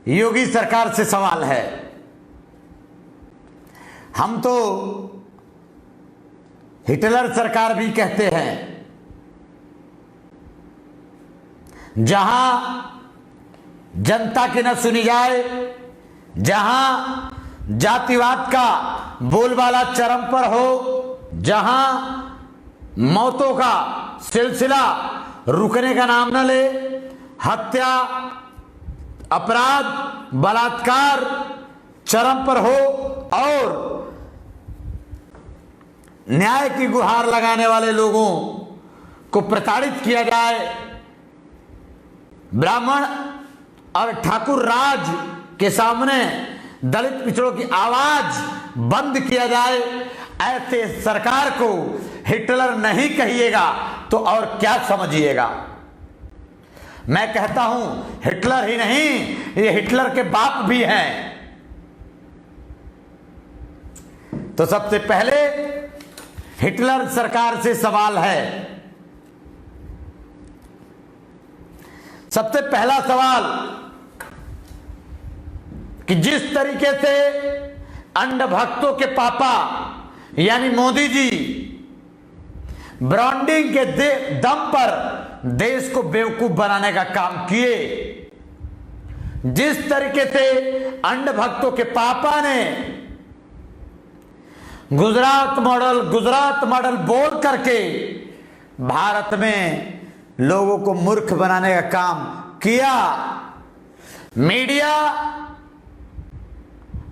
योगी सरकार से सवाल है। हम तो हिटलर सरकार भी कहते हैं, जहां जनता की न सुनी जाए, जहां जातिवाद का बोलबाला चरम पर हो, जहां मौतों का सिलसिला रुकने का नाम न ले, हत्या, अपराध, बलात्कार चरम पर हो और न्याय की गुहार लगाने वाले लोगों को प्रताड़ित किया जाए, ब्राह्मण और ठाकुर राज के सामने दलित पिछड़ों की आवाज बंद किया जाए, ऐसे सरकार को हिटलर नहीं कहिएगा तो और क्या समझिएगा। मैं कहता हूं हिटलर ही नहीं, ये हिटलर के बाप भी हैं। तो सबसे पहले हिटलर सरकार से सवाल है। सबसे पहला सवाल कि जिस तरीके से अंध भक्तों के पापा यानी मोदी जी ब्रांडिंग के दम पर देश को बेवकूफ बनाने का काम किए, जिस तरीके से अंध भक्तों के पापा ने गुजरात मॉडल बोल करके भारत में लोगों को मूर्ख बनाने का काम किया, मीडिया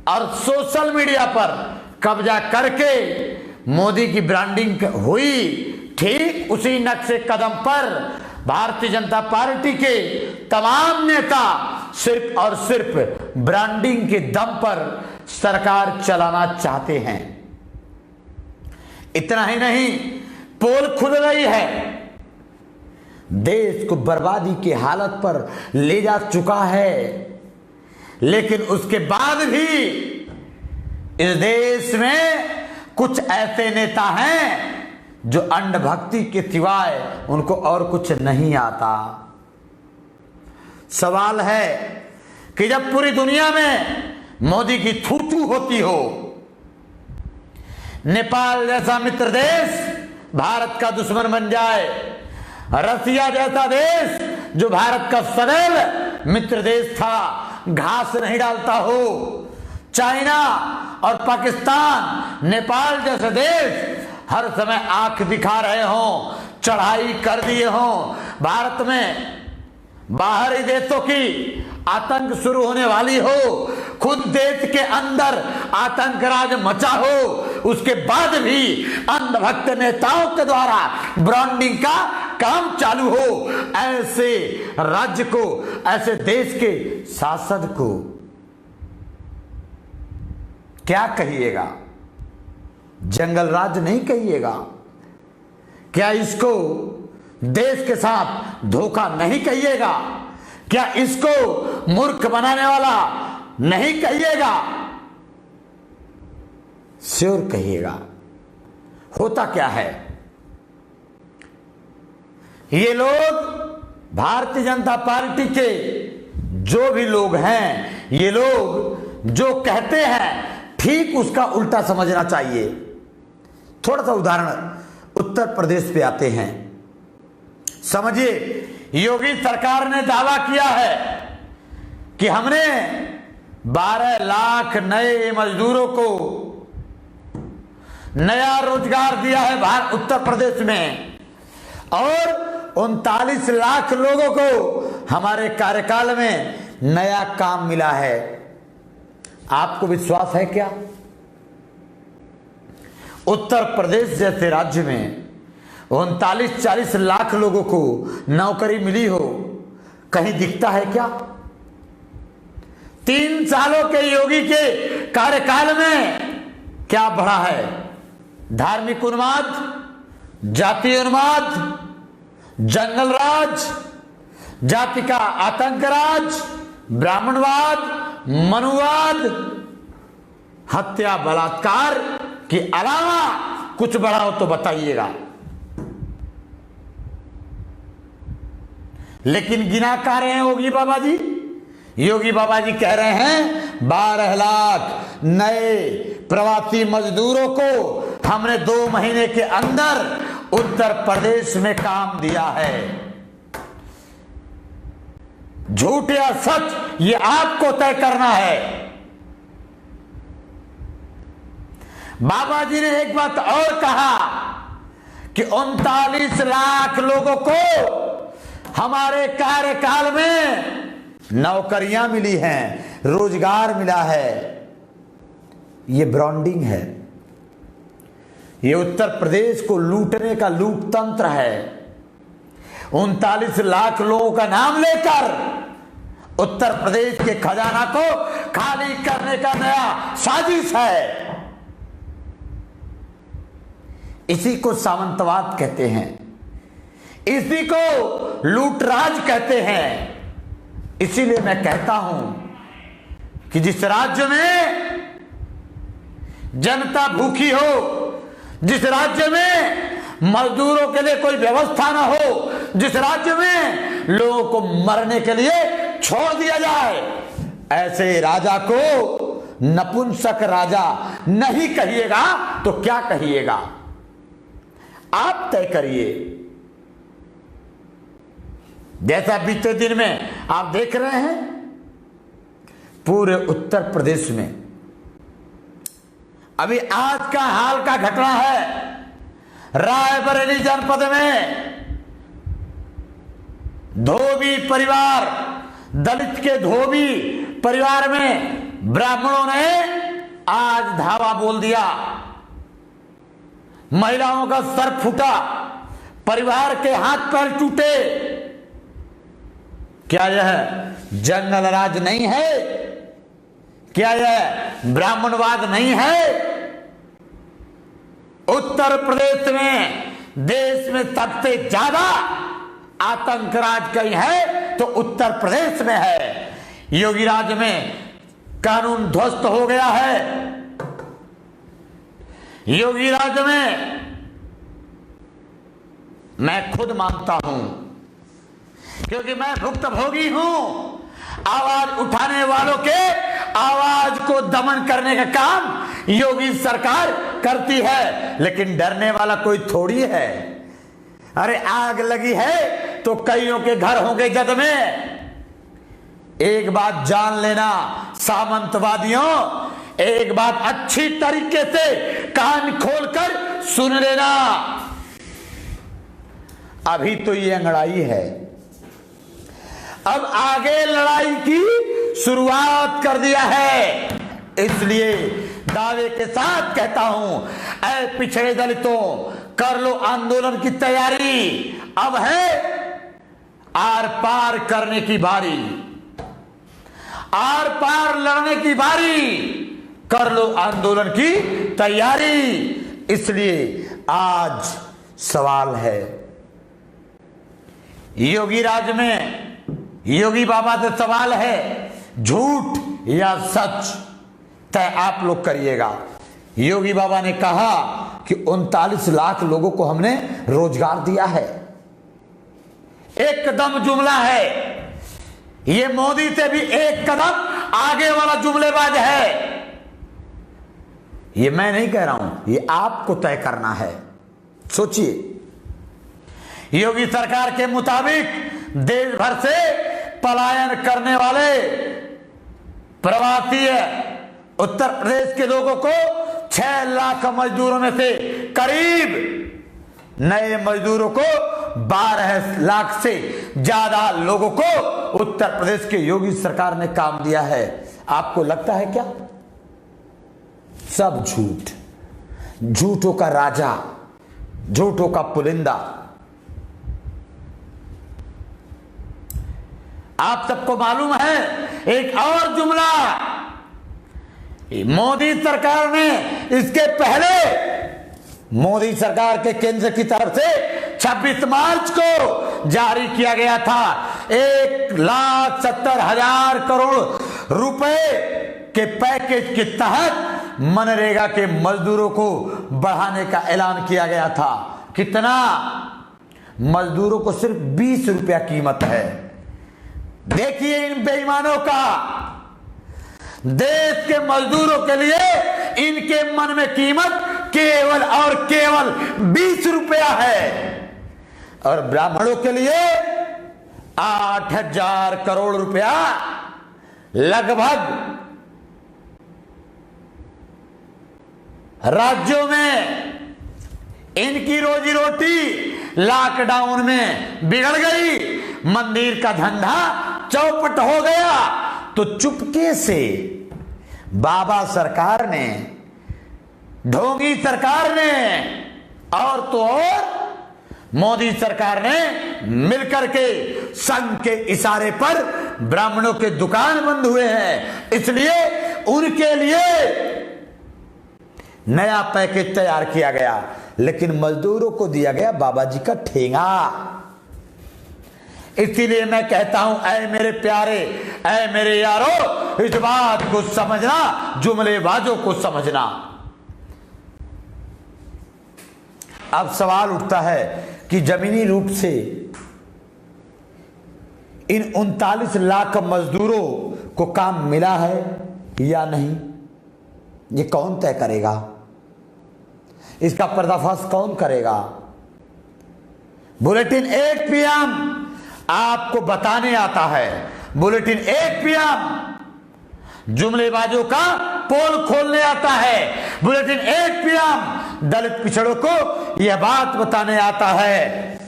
और सोशल मीडिया पर कब्जा करके मोदी की ब्रांडिंग हुई, ठीक उसी नक्शे कदम पर भारतीय जनता पार्टी के तमाम नेता सिर्फ और सिर्फ ब्रांडिंग के दम पर सरकार चलाना चाहते हैं। इतना ही नहीं, पोल खुल रही है, देश को बर्बादी की हालत पर ले जा चुका है, लेकिन उसके बाद भी इस देश में कुछ ऐसे नेता हैं जो अंधभक्ति के सिवाय उनको और कुछ नहीं आता। सवाल है कि जब पूरी दुनिया में मोदी की थू-थू होती हो, नेपाल जैसा मित्र देश भारत का दुश्मन बन जाए, रसिया जैसा देश जो भारत का सदैव मित्र देश था घास नहीं डालता हो, चाइना और पाकिस्तान, नेपाल जैसे देश हर समय आंख दिखा रहे हों, चढ़ाई कर दिए हों, भारत में बाहरी देशों की आतंक शुरू होने वाली हो, खुद देश के अंदर आतंक राज मचा हो, उसके बाद भी अंधभक्त नेताओं के द्वारा ब्रांडिंग का काम चालू हो, ऐसे राज्य को, ऐसे देश के शासक को क्या कहिएगा? जंगल राज नहीं कहिएगा? क्या इसको देश के साथ धोखा नहीं कहिएगा? क्या इसको मूर्ख बनाने वाला नहीं कहिएगा? श्योर कहिएगा। होता क्या है, ये लोग भारतीय जनता पार्टी के जो भी लोग हैं, ये लोग जो कहते हैं ठीक उसका उल्टा समझना चाहिए। थोड़ा सा उदाहरण उत्तर प्रदेश पे आते हैं, समझिए। योगी सरकार ने दावा किया है कि हमने 12 लाख नए मजदूरों को नया रोजगार दिया है उत्तर प्रदेश में, और 39 लाख लोगों को हमारे कार्यकाल में नया काम मिला है। आपको विश्वास है क्या? उत्तर प्रदेश जैसे राज्य में 39-40 लाख लोगों को नौकरी मिली हो, कहीं दिखता है क्या? 3 सालों के योगी के कार्यकाल में क्या बढ़ा है? धार्मिक उन्माद, जातीय उन्माद, जंगल राज, जाति का आतंक राज, ब्राह्मणवाद, मनुवाद, हत्या, बलात्कार के अलावा कुछ बढ़ा हो तो बताइएगा। लेकिन गिना कह रहे हैं योगी बाबा जी, योगी बाबा जी कह रहे हैं 12 लाख नए प्रवासी मजदूरों को हमने 2 महीने के अंदर उत्तर प्रदेश में काम दिया है। झूठ या सच ये आपको तय करना है। बाबा जी ने एक बात और कहा कि 39 लाख लोगों को हमारे कार्यकाल में नौकरियां मिली हैं, रोजगार मिला है। ये ब्रांडिंग है, ये उत्तर प्रदेश को लूटने का लूट तंत्र है। 39 लाख लोगों का नाम लेकर उत्तर प्रदेश के खजाना को खाली करने का नया साजिश है। इसी को सामंतवाद कहते हैं, इसी को लूटराज कहते हैं। इसीलिए मैं कहता हूं कि जिस राज्य में जनता भूखी हो, जिस राज्य में मजदूरों के लिए कोई व्यवस्था ना हो, जिस राज्य में लोगों को मरने के लिए छोड़ दिया जाए, ऐसे राजा को नपुंसक राजा नहीं कहिएगा तो क्या कहिएगा? आप तय करिए। जैसा बीते दिन में आप देख रहे हैं पूरे उत्तर प्रदेश में अभी आज का हाल का घटना है। रायबरेली जनपद में धोबी परिवार, दलित के धोबी परिवार में ब्राह्मणों ने आज धावा बोल दिया। महिलाओं का सर फूटा, परिवार के हाथ पैर टूटे। क्या यह जंगल राज नहीं है? क्या यह ब्राह्मणवाद नहीं है? उत्तर प्रदेश में देश में सबसे ज्यादा आतंक राज कहीं है तो उत्तर प्रदेश में है। योगी राज में कानून ध्वस्त हो गया है। योगी राज में मैं खुद मानता हूं, क्योंकि मैं भुक्तभोगी हूं। आवाज उठाने वालों के आवाज को दमन करने का काम योगी सरकार करती है, लेकिन डरने वाला कोई थोड़ी है। अरे आग लगी है तो कईयों के घर होंगे जद में। एक बात जान लेना सामंतवादियों, एक बात अच्छी तरीके से कान खोलकर सुन लेना। अभी तो ये अंगड़ाई है, अब आगे लड़ाई की शुरुआत कर दिया है। इसलिए दावे के साथ कहता हूं, ऐ पिछड़े दलितों, कर लो आंदोलन की तैयारी। अब है आर पार करने की बारी, आर पार लड़ने की बारी। कर लो आंदोलन की तैयारी। इसलिए आज सवाल है, योगी राज में योगी बाबा से सवाल है, झूठ या सच तय आप लोग करिएगा। योगी बाबा ने कहा कि 39 लाख लोगों को हमने रोजगार दिया है। एक कदम जुमला है, ये मोदी से भी एक कदम आगे वाला जुमलेबाज है। ये मैं नहीं कह रहा हूं, ये आपको तय करना है। सोचिए, योगी सरकार के मुताबिक देश भर से पलायन करने वाले प्रवासी उत्तर प्रदेश के लोगों को 6 लाख मजदूरों में से करीब नए मजदूरों को 12 लाख से ज्यादा लोगों को उत्तर प्रदेश के योगी सरकार ने काम दिया है। आपको लगता है क्या? सब झूठ, झूठों का राजा, झूठों का पुलिंदा। आप सबको मालूम है एक और जुमला, मोदी सरकार ने इसके पहले मोदी सरकार के केंद्र की तरफ से 26 मार्च को जारी किया गया था 1,70,000 करोड़ रुपए के पैकेज के तहत मनरेगा के मजदूरों को बढ़ाने का ऐलान किया गया था। कितना? मजदूरों को सिर्फ 20 रुपया कीमत है। देखिए इन बेईमानों का, देश के मजदूरों के लिए इनके मन में कीमत केवल और केवल 20 रुपया है, और ब्राह्मणों के लिए 8,000 करोड़ रुपया लगभग राज्यों में इनकी रोजी रोटी लॉकडाउन में बिगड़ गई, मंदिर का धंधा चौपट हो गया, तो चुपके से बाबा सरकार ने, ढोंगी सरकार ने और तो और मोदी सरकार ने मिलकर के संघ के इशारे पर ब्राह्मणों के दुकान बंद हुए हैं, इसलिए उनके लिए नया पैकेज तैयार किया गया, लेकिन मजदूरों को दिया गया बाबा जी का ठेंगा। इसीलिए मैं कहता हूं, ऐ मेरे प्यारे, ऐ मेरे यारो, इस बात को समझना, जुमलेबाजों को समझना। अब सवाल उठता है कि जमीनी रूप से इन 39 लाख मजदूरों को काम मिला है या नहीं, ये कौन तय करेगा? इसका पर्दाफाश कौन करेगा? बुलेटिन 1 PM आपको बताने आता है, बुलेटिन 1 PM जुमलेबाजों का पोल खोलने आता है, बुलेटिन 1 PM दलित पिछड़ों को यह बात बताने आता है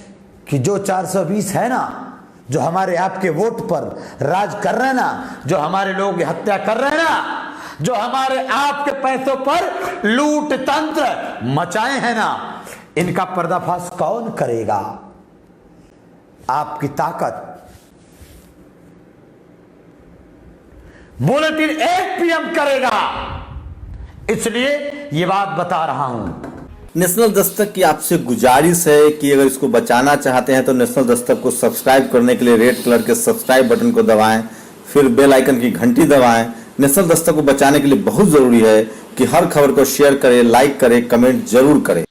कि जो 420 है ना, जो हमारे आपके वोट पर राज कर रहे हैं ना, जो हमारे लोग हत्या कर रहे हैं ना, जो हमारे आपके पैसों पर लूट तंत्र मचाए हैं ना, इनका पर्दाफाश कौन करेगा? आपकी ताकत बुलेटिन 1 PM करेगा, इसलिए ये बात बता रहा हूं। नेशनल दस्तक की आपसे गुजारिश है कि अगर इसको बचाना चाहते हैं तो नेशनल दस्तक को सब्सक्राइब करने के लिए रेड कलर के सब्सक्राइब बटन को दबाएं, फिर बेल आइकन की घंटी दबाएं। नेशनल दस्तक को बचाने के लिए बहुत जरूरी है कि हर खबर को शेयर करें, लाइक करें, कमेंट जरूर करें।